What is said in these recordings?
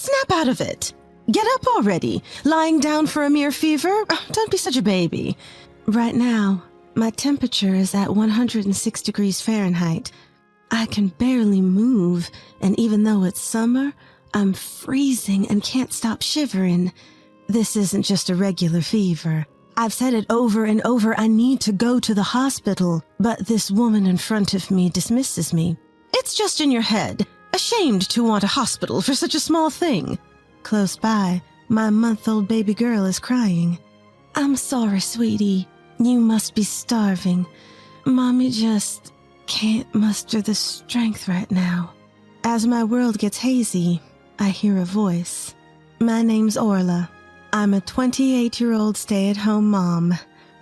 Snap out of it. Get up already. Lying down for a mere fever? Don't be such a baby. Right now, my temperature is at 106 degrees Fahrenheit. I can barely move, and even though it's summer, I'm freezing and can't stop shivering. This isn't just a regular fever. I've said it over and over, I need to go to the hospital, but this woman in front of me dismisses me. It's just in your head. Ashamed to want a hospital for such a small thing. Close by, my month-old baby girl is crying. I'm sorry, sweetie. You must be starving. Mommy just can't muster the strength right now. As my world gets hazy, I hear a voice. My name's Orla. I'm a 28-year-old stay-at-home mom.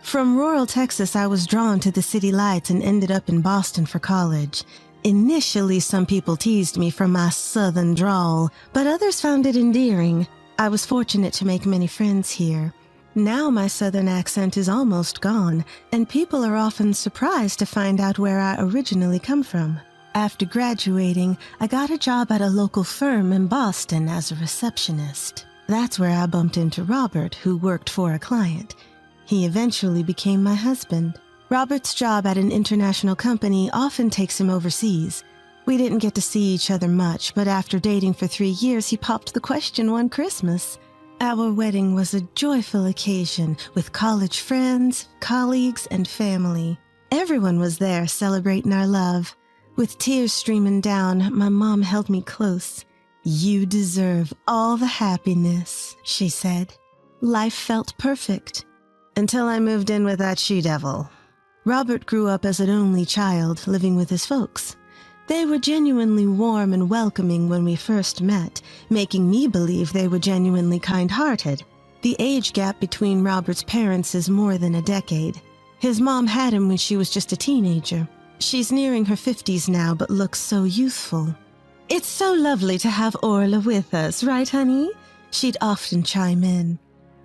From rural Texas, I was drawn to the city lights and ended up in Boston for college. Initially, some people teased me for my southern drawl, but others found it endearing. I was fortunate to make many friends here. Now my southern accent is almost gone, and people are often surprised to find out where I originally come from. After graduating, I got a job at a local firm in Boston as a receptionist. That's where I bumped into Robert, who worked for a client. He eventually became my husband. Robert's job at an international company often takes him overseas. We didn't get to see each other much, but after dating for 3 years, he popped the question one Christmas. Our wedding was a joyful occasion with college friends, colleagues, and family. Everyone was there celebrating our love. With tears streaming down, my mom held me close. You deserve all the happiness, she said. Life felt perfect. Until I moved in with that she-devil. Robert grew up as an only child, living with his folks. They were genuinely warm and welcoming when we first met, making me believe they were genuinely kind-hearted. The age gap between Robert's parents is more than a decade. His mom had him when she was just a teenager. She's nearing her 50s now, but looks so youthful. It's so lovely to have Orla with us, right, honey? She'd often chime in.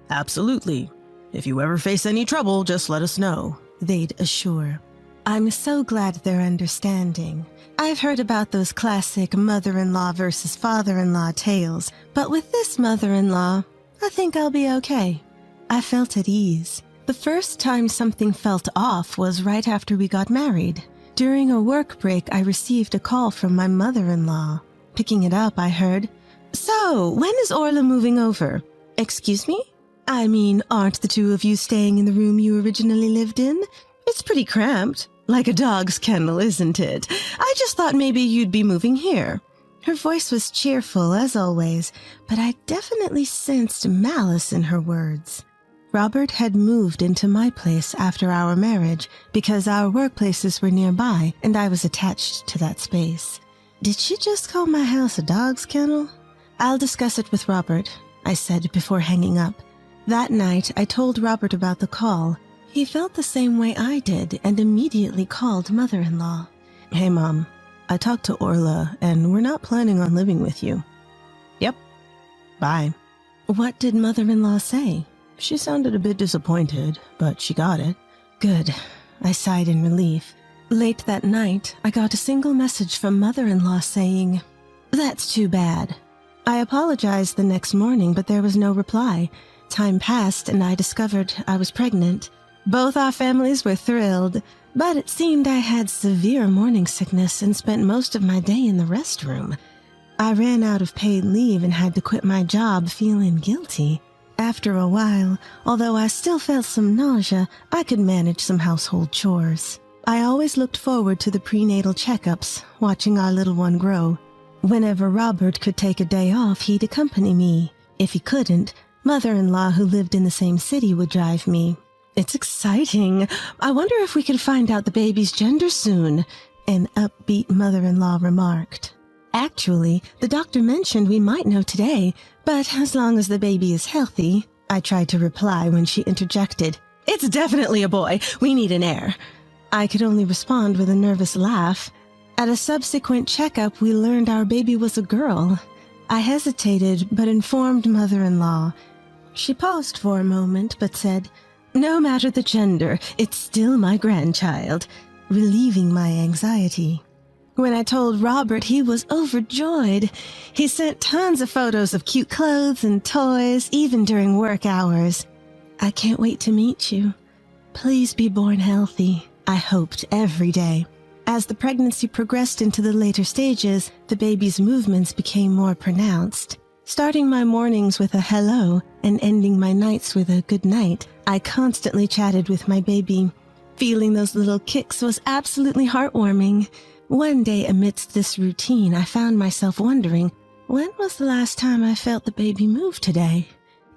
Absolutely. If you ever face any trouble, just let us know, they'd assure. I'm so glad they're understanding. I've heard about those classic mother-in-law versus father-in-law tales, but with this mother-in-law, I think I'll be okay. I felt at ease. The first time something felt off was right after we got married. During a work break, I received a call from my mother-in-law. Picking it up, I heard, "So, when is Orla moving over?" Excuse me? I mean, aren't the two of you staying in the room you originally lived in? It's pretty cramped. Like a dog's kennel, isn't it? I just thought maybe you'd be moving here. Her voice was cheerful, as always, but I definitely sensed malice in her words. Robert had moved into my place after our marriage because our workplaces were nearby and I was attached to that space. Did she just call my house a dog's kennel? I'll discuss it with Robert, I said before hanging up. That night, I told Robert about the call. He felt the same way I did and immediately called mother-in-law. Hey, Mom. I talked to Orla, and we're not planning on living with you. Yep. Bye. What did mother-in-law say? She sounded a bit disappointed, but she got it. Good. I sighed in relief. Late that night, I got a single message from mother-in-law saying, "That's too bad." I apologized the next morning, but there was no reply. Time passed, and I discovered I was pregnant. Both our families were thrilled, but it seemed I had severe morning sickness and spent most of my day in the restroom. I ran out of paid leave and had to quit my job feeling guilty. After a while, although I still felt some nausea, I could manage some household chores. I always looked forward to the prenatal checkups, watching our little one grow. Whenever Robert could take a day off, he'd accompany me. If he couldn't, mother-in-law who lived in the same city would drive me. It's exciting. I wonder if we could find out the baby's gender soon, an upbeat mother-in-law remarked. Actually, the doctor mentioned we might know today, but as long as the baby is healthy, I tried to reply when she interjected. It's definitely a boy. We need an heir. I could only respond with a nervous laugh. At a subsequent checkup, we learned our baby was a girl. I hesitated, but informed mother-in-law. She paused for a moment, but said, "No matter the gender, it's still my grandchild," relieving my anxiety. When I told Robert, he was overjoyed. He sent tons of photos of cute clothes and toys, even during work hours. I can't wait to meet you. Please be born healthy, I hoped every day. As the pregnancy progressed into the later stages, the baby's movements became more pronounced. Starting my mornings with a hello and ending my nights with a good night, I constantly chatted with my baby. Feeling those little kicks was absolutely heartwarming. One day amidst this routine, I found myself wondering, when was the last time I felt the baby move today?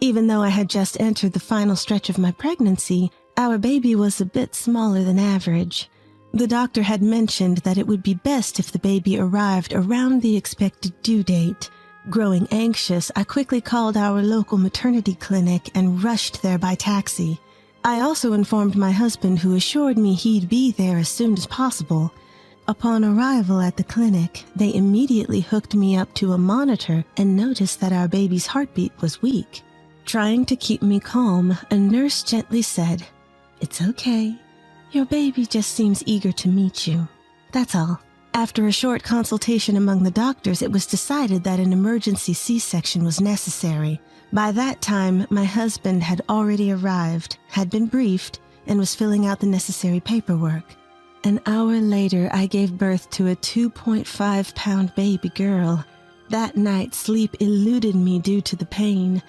Even though I had just entered the final stretch of my pregnancy, our baby was a bit smaller than average. The doctor had mentioned that it would be best if the baby arrived around the expected due date. Growing anxious, I quickly called our local maternity clinic and rushed there by taxi. I also informed my husband, who assured me he'd be there as soon as possible. Upon arrival at the clinic, they immediately hooked me up to a monitor and noticed that our baby's heartbeat was weak. Trying to keep me calm, a nurse gently said, "It's okay. Your baby just seems eager to meet you. That's all." After a short consultation among the doctors, it was decided that an emergency C-section was necessary. By that time, my husband had already arrived, had been briefed, and was filling out the necessary paperwork. An hour later, I gave birth to a 2.5-pound baby girl. That night, sleep eluded me due to the pain.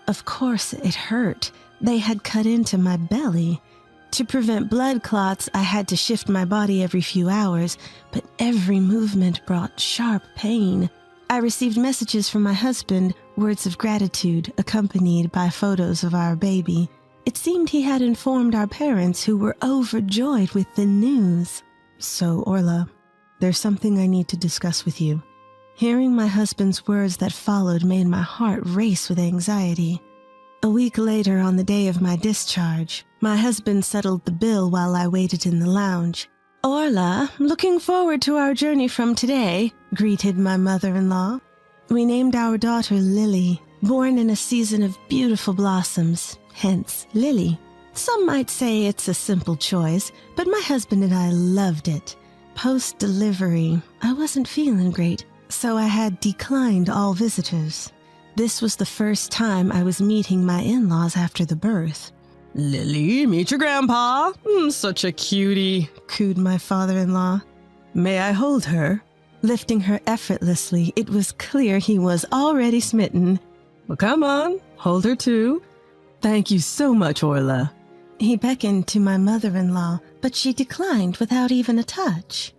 Of course, it hurt. They had cut into my belly. To prevent blood clots, I had to shift my body every few hours, but every movement brought sharp pain. I received messages from my husband, words of gratitude accompanied by photos of our baby. It seemed he had informed our parents, who were overjoyed with the news. So, Orla, there's something I need to discuss with you. Hearing my husband's words that followed made my heart race with anxiety. A week later, on the day of my discharge, my husband settled the bill while I waited in the lounge. "Orla, looking forward to our journey from today," greeted my mother-in-law. We named our daughter Lily, born in a season of beautiful blossoms, hence Lily. Some might say it's a simple choice, but my husband and I loved it. Post-delivery, I wasn't feeling great, so I had declined all visitors. This was the first time I was meeting my in-laws after the birth. "Lily, meet your grandpa. Such a cutie," cooed my father-in-law. "May I hold her?" Lifting her effortlessly, it was clear he was already smitten. "Well, come on, hold her too." "Thank you so much, Orla." He beckoned to my mother-in-law, but she declined without even a touch.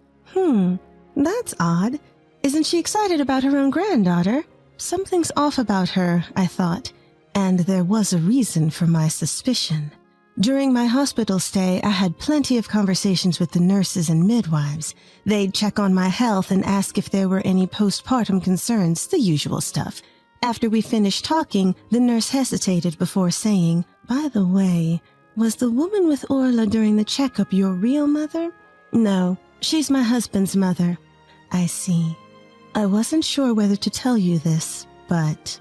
That's odd. Isn't she excited about her own granddaughter? Something's off about her, I thought, and there was a reason for my suspicion. During my hospital stay, I had plenty of conversations with the nurses and midwives. They'd check on my health and ask if there were any postpartum concerns, the usual stuff. After we finished talking, the nurse hesitated before saying, "By the way, was the woman with Orla during the checkup your real mother?" "No, she's my husband's mother." "I see. I wasn't sure whether to tell you this, but..."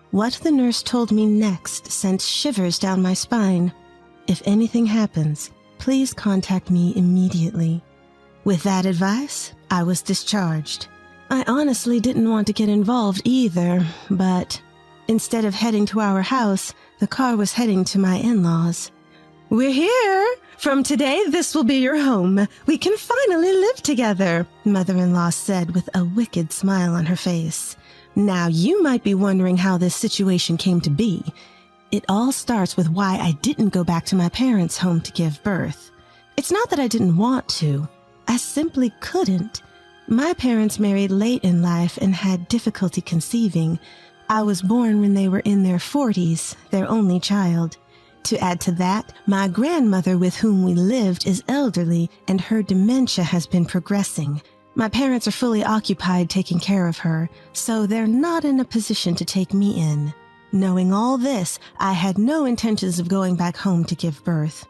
What the nurse told me next sent shivers down my spine. "If anything happens, please contact me immediately." With that advice, I was discharged. I honestly didn't want to get involved either, but instead of heading to our house, the car was heading to my in-laws. "We're here! From today, this will be your home. We can finally live together," mother-in-law said with a wicked smile on her face. Now, you might be wondering how this situation came to be. It all starts with why I didn't go back to my parents' home to give birth. It's not that I didn't want to. I simply couldn't. My parents married late in life and had difficulty conceiving. I was born when they were in their 40s, their only child. To add to that, my grandmother with whom we lived is elderly, and her dementia has been progressing. My parents are fully occupied taking care of her, so they're not in a position to take me in. Knowing all this, I had no intentions of going back home to give birth.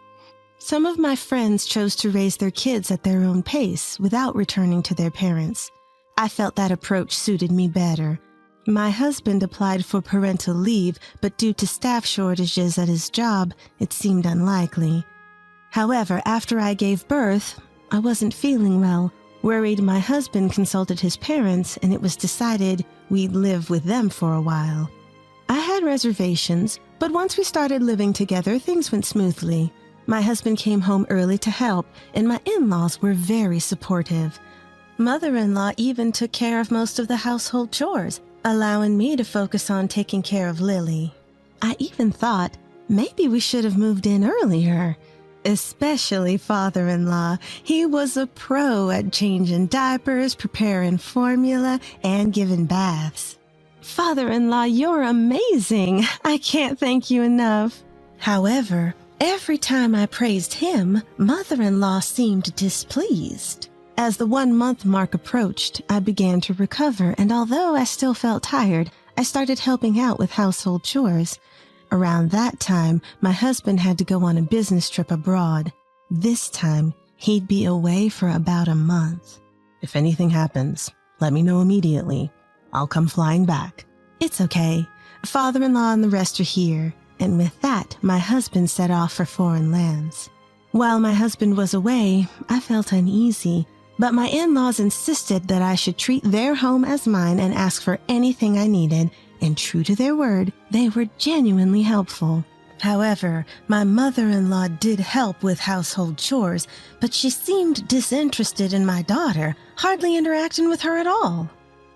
Some of my friends chose to raise their kids at their own pace without returning to their parents. I felt that approach suited me better. My husband applied for parental leave, but due to staff shortages at his job, it seemed unlikely. However, after I gave birth, I wasn't feeling well. Worried my husband consulted his parents and it was decided we'd live with them for a while. I had reservations, but once we started living together, things went smoothly. My husband came home early to help, and my in-laws were very supportive. Mother-in-law even took care of most of the household chores, allowing me to focus on taking care of Lily. I even thought maybe we should have moved in earlier. Especially father-in-law. He was a pro at changing diapers, preparing formula, and giving baths. Father-in-law, you're amazing. I can't thank you enough. However, every time I praised him, mother-in-law seemed displeased. As the 1-month mark approached, I began to recover, and although I still felt tired, I started helping out with household chores. Around that time, my husband had to go on a business trip abroad. This time, he'd be away for about a month. If anything happens, let me know immediately. I'll come flying back. It's okay. Father-in-law and the rest are here. And with that, my husband set off for foreign lands. While my husband was away, I felt uneasy, but my in-laws insisted that I should treat their home as mine and ask for anything I needed, and true to their word, they were genuinely helpful. However, my mother-in-law did help with household chores, but she seemed disinterested in my daughter, hardly interacting with her at all.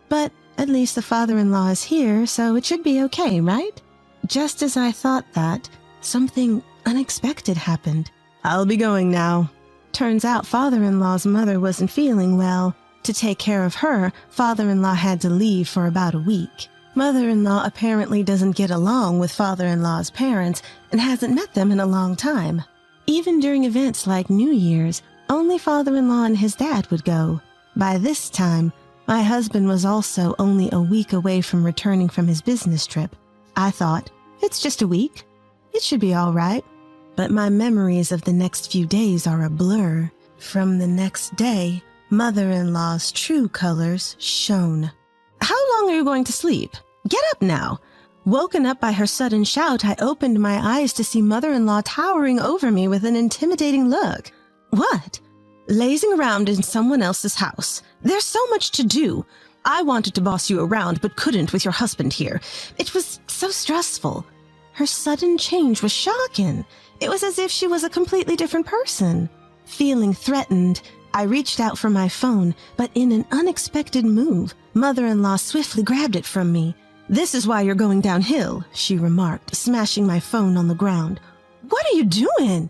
But at least the father-in-law is here, so it should be okay, right? Just as I thought that, something unexpected happened. I'll be going now. Turns out father-in-law's mother wasn't feeling well. To take care of her, father-in-law had to leave for about a week. Mother-in-law apparently doesn't get along with father-in-law's parents and hasn't met them in a long time. Even during events like New Year's, only father-in-law and his dad would go. By this time, my husband was also only a week away from returning from his business trip. I thought, it's just a week. It should be all right. But my memories of the next few days are a blur. From the next day, mother-in-law's true colors shone. How long are you going to sleep? Get up now. Woken up by her sudden shout, I opened my eyes to see mother-in-law towering over me with an intimidating look. What? Lazing around in someone else's house. There's so much to do. I wanted to boss you around, but couldn't with your husband here. It was so stressful. Her sudden change was shocking. It was as if she was a completely different person. Feeling threatened, I reached out for my phone, but in an unexpected move, mother-in-law swiftly grabbed it from me. "This is why you're going downhill," she remarked, smashing my phone on the ground. "What are you doing?"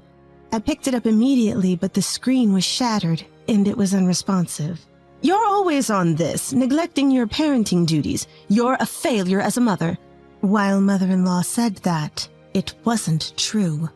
I picked it up immediately, but the screen was shattered, and it was unresponsive. "You're always on this, neglecting your parenting duties. You're a failure as a mother." While mother-in-law said that, it wasn't true.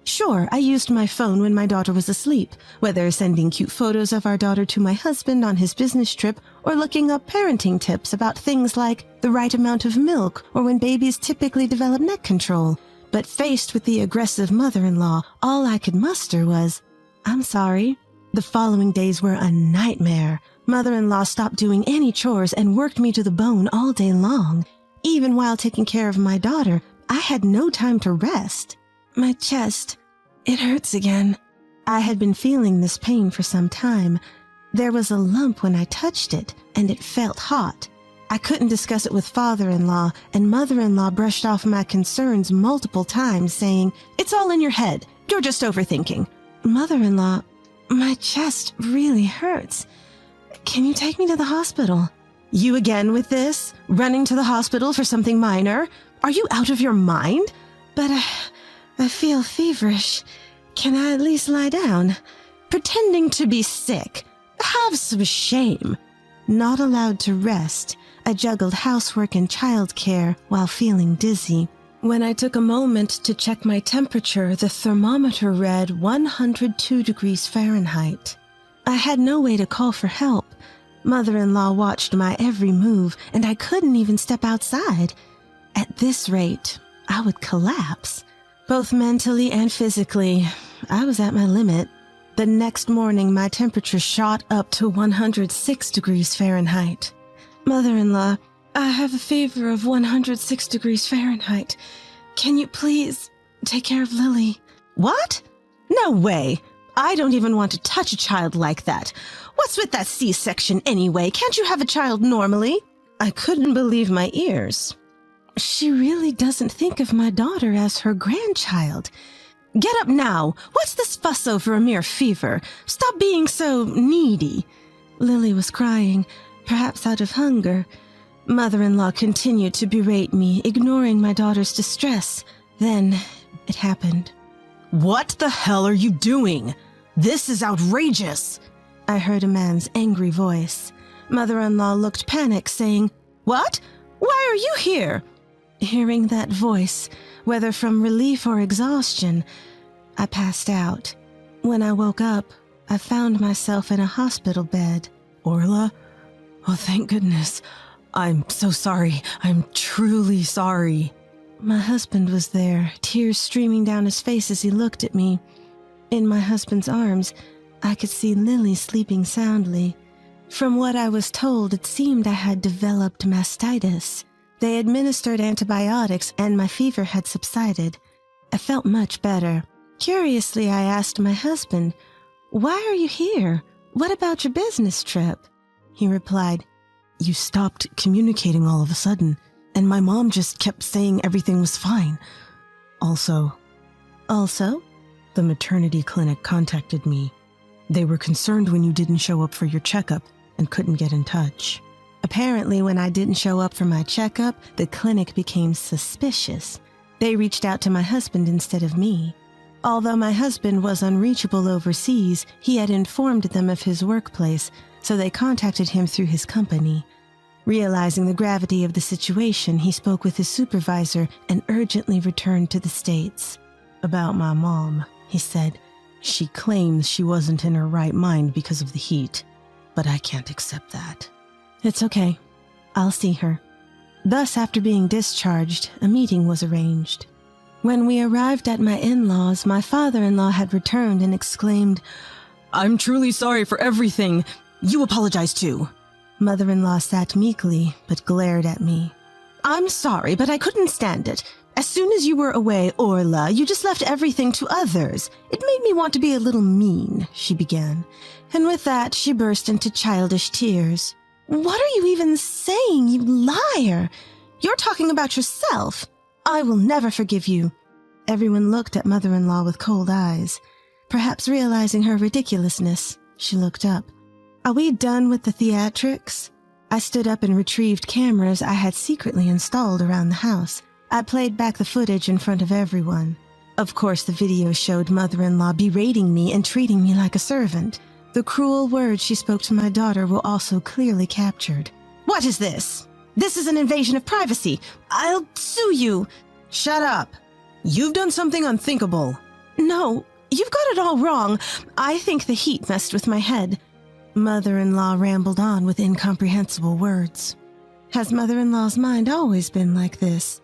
Sure, I used my phone when my daughter was asleep, whether sending cute photos of our daughter to my husband on his business trip or looking up parenting tips about things like the right amount of milk or when babies typically develop neck control. But faced with the aggressive mother-in-law, all I could muster was, "I'm sorry." The following days were a nightmare. Mother-in-law stopped doing any chores and worked me to the bone all day long. Even while taking care of my daughter, I had no time to rest. My chest, it hurts again. I had been feeling this pain for some time. There was a lump when I touched it, and it felt hot. I couldn't discuss it with father-in-law, and mother-in-law brushed off my concerns multiple times, saying, "It's all in your head. You're just overthinking." "Mother-in-law, my chest really hurts. Can you take me to the hospital?" "You again with this? Running to the hospital for something minor? Are you out of your mind?" "But I feel feverish. Can I at least lie down?" "Pretending to be sick. Have some shame." Not allowed to rest, I juggled housework and childcare while feeling dizzy. When I took a moment to check my temperature, the thermometer read 102 degrees Fahrenheit. I had no way to call for help. Mother-in-law watched my every move, and I couldn't even step outside. At this rate, I would collapse. Both mentally and physically, I was at my limit. The next morning, my temperature shot up to 106 degrees Fahrenheit. "Mother-in-law, I have a fever of 106 degrees Fahrenheit. Can you please take care of Lily?" "What? No way. I don't even want to touch a child like that. What's with that C-section anyway? Can't you have a child normally? I couldn't believe my ears. She really doesn't think of my daughter as her grandchild. Get up now. What's this fuss over a mere fever? Stop being so needy. Lily was crying, perhaps out of hunger. Mother-in-law continued to berate me, ignoring my daughter's distress. Then it happened. What the hell are you doing? This is outrageous. I heard a man's angry voice. Mother-in-law looked panicked, saying, "What? Why are you here?" Hearing that voice, whether from relief or exhaustion, I passed out. When I woke up, I found myself in a hospital bed. Orla? Oh, thank goodness. I'm so sorry. I'm truly sorry. My husband was there, tears streaming down his face as he looked at me. In my husband's arms, I could see Lily sleeping soundly. From what I was told, it seemed I had developed mastitis. They administered antibiotics and my fever had subsided. I felt much better. Curiously, I asked my husband, "Why are you here? What about your business trip?" He replied, "You stopped communicating all of a sudden, and my mom just kept saying everything was fine. Also, the maternity clinic contacted me. They were concerned when you didn't show up for your checkup and couldn't get in touch." Apparently, when I didn't show up for my checkup, the clinic became suspicious. They reached out to my husband instead of me. Although my husband was unreachable overseas, he had informed them of his workplace, so they contacted him through his company. Realizing the gravity of the situation, he spoke with his supervisor and urgently returned to the States. "About my mom," he said. "She claims she wasn't in her right mind because of the heat, but I can't accept that." "It's okay. I'll see her." Thus, after being discharged, a meeting was arranged. When we arrived at my in-laws, my father-in-law had returned and exclaimed, "I'm truly sorry for everything. You apologize too." Mother-in-law sat meekly, but glared at me. "I'm sorry, but I couldn't stand it. As soon as you were away, Orla, you just left everything to others. It made me want to be a little mean," she began. And with that, she burst into childish tears. "What are you even saying, you liar? You're talking about yourself. I will never forgive you." Everyone looked at mother-in-law with cold eyes. Perhaps realizing her ridiculousness, she looked up. "Are we done with the theatrics?" I stood up and retrieved cameras I had secretly installed around the house. I played back the footage in front of everyone. Of course, the video showed mother-in-law berating me and treating me like a servant. The cruel words she spoke to my daughter were also clearly captured. "What is this? This is an invasion of privacy. I'll sue you." "Shut up. You've done something unthinkable." "No, you've got it all wrong. I think the heat messed with my head." Mother-in-law rambled on with incomprehensible words. Has mother-in-law's mind always been like this?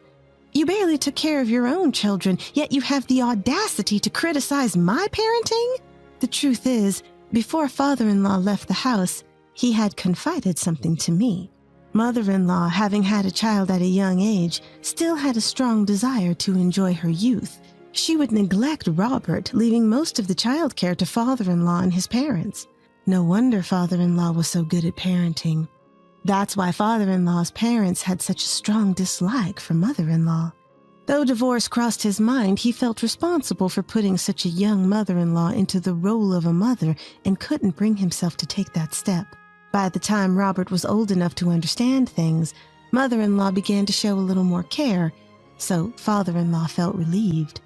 You barely took care of your own children, yet you have the audacity to criticize my parenting? The truth is, before father-in-law left the house, he had confided something to me. Mother-in-law, having had a child at a young age, still had a strong desire to enjoy her youth. She would neglect Robert, leaving most of the childcare to father-in-law and his parents. No wonder father-in-law was so good at parenting. That's why father-in-law's parents had such a strong dislike for mother-in-law. Though divorce crossed his mind, he felt responsible for putting such a young mother-in-law into the role of a mother and couldn't bring himself to take that step. By the time Robert was old enough to understand things, mother-in-law began to show a little more care, so father-in-law felt relieved.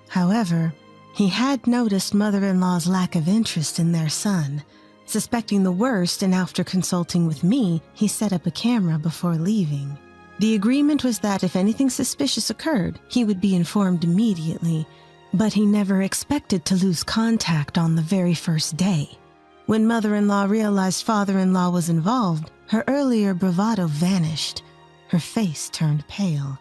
However, he had noticed mother-in-law's lack of interest in their son. Suspecting the worst, and after consulting with me, he set up a camera before leaving. The agreement was that if anything suspicious occurred, he would be informed immediately, but he never expected to lose contact on the very first day. When mother-in-law realized father-in-law was involved, her earlier bravado vanished. Her face turned pale.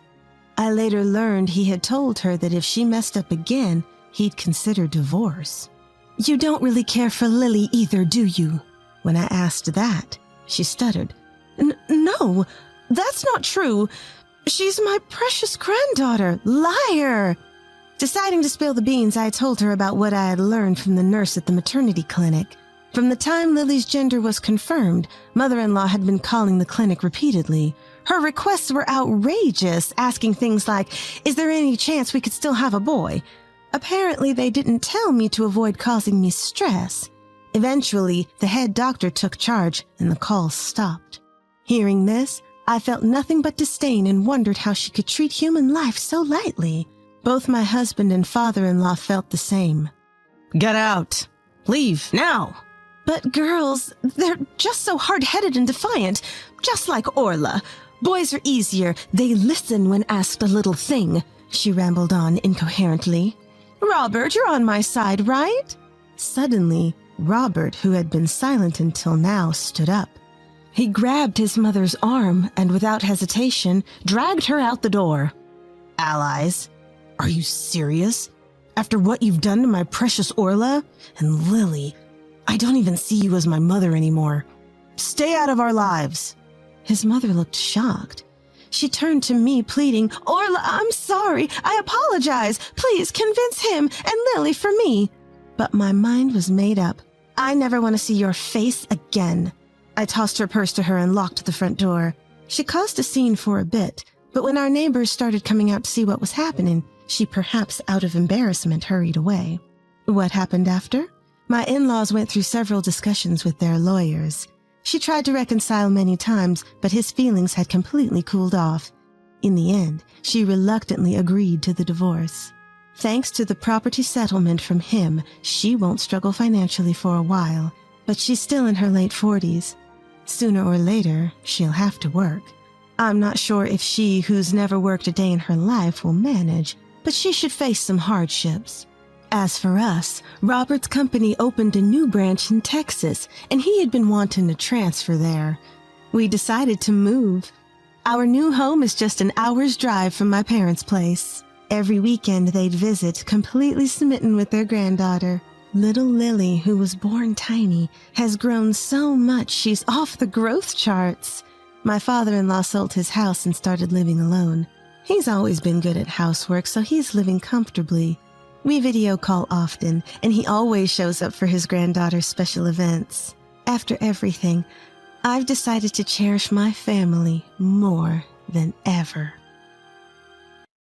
I later learned he had told her that if she messed up again, he'd consider divorce. "You don't really care for Lily either, do you?" When I asked that, she stuttered. No, that's not true. She's my precious granddaughter. Liar!" Deciding to spill the beans, I told her about what I had learned from the nurse at the maternity clinic. From the time Lily's gender was confirmed, mother-in-law had been calling the clinic repeatedly. Her requests were outrageous, asking things like, "Is there any chance we could still have a boy?" Apparently, they didn't tell me to avoid causing me stress. Eventually, the head doctor took charge and the calls stopped. Hearing this, I felt nothing but disdain and wondered how she could treat human life so lightly. Both my husband and father-in-law felt the same. Get out! Leave, now! But girls, they're just so hard-headed and defiant, just like Orla. Boys are easier. They listen when asked a little thing, she rambled on incoherently. Robert, you're on my side, right? Suddenly, Robert, who had been silent until now, stood up. He grabbed his mother's arm and without hesitation dragged her out the door. Allies? Are you serious? After what you've done to my precious Orla? And Lily, I don't even see you as my mother anymore. Stay out of our lives. His mother looked shocked. She turned to me, pleading, "Orla, I'm sorry. I apologize. Please convince him and Lily for me." But my mind was made up. I never want to see your face again. I tossed her purse to her and locked the front door. She caused a scene for a bit, but when our neighbors started coming out to see what was happening, she perhaps out of embarrassment hurried away. What happened after? My in-laws went through several discussions with their lawyers. She tried to reconcile many times, but his feelings had completely cooled off. In the end, she reluctantly agreed to the divorce. Thanks to the property settlement from him, she won't struggle financially for a while, but she's still in her late 40s. Sooner or later, she'll have to work. I'm not sure if she, who's never worked a day in her life, will manage, but she should face some hardships. As for us, Robert's company opened a new branch in Texas, and he had been wanting to transfer there. We decided to move. Our new home is just an hour's drive from my parents' place. Every weekend they'd visit, completely smitten with their granddaughter. Little Lily, who was born tiny, has grown so much she's off the growth charts. My father-in-law sold his house and started living alone. He's always been good at housework, so he's living comfortably. We video call often, and he always shows up for his granddaughter's special events. After everything, I've decided to cherish my family more than ever.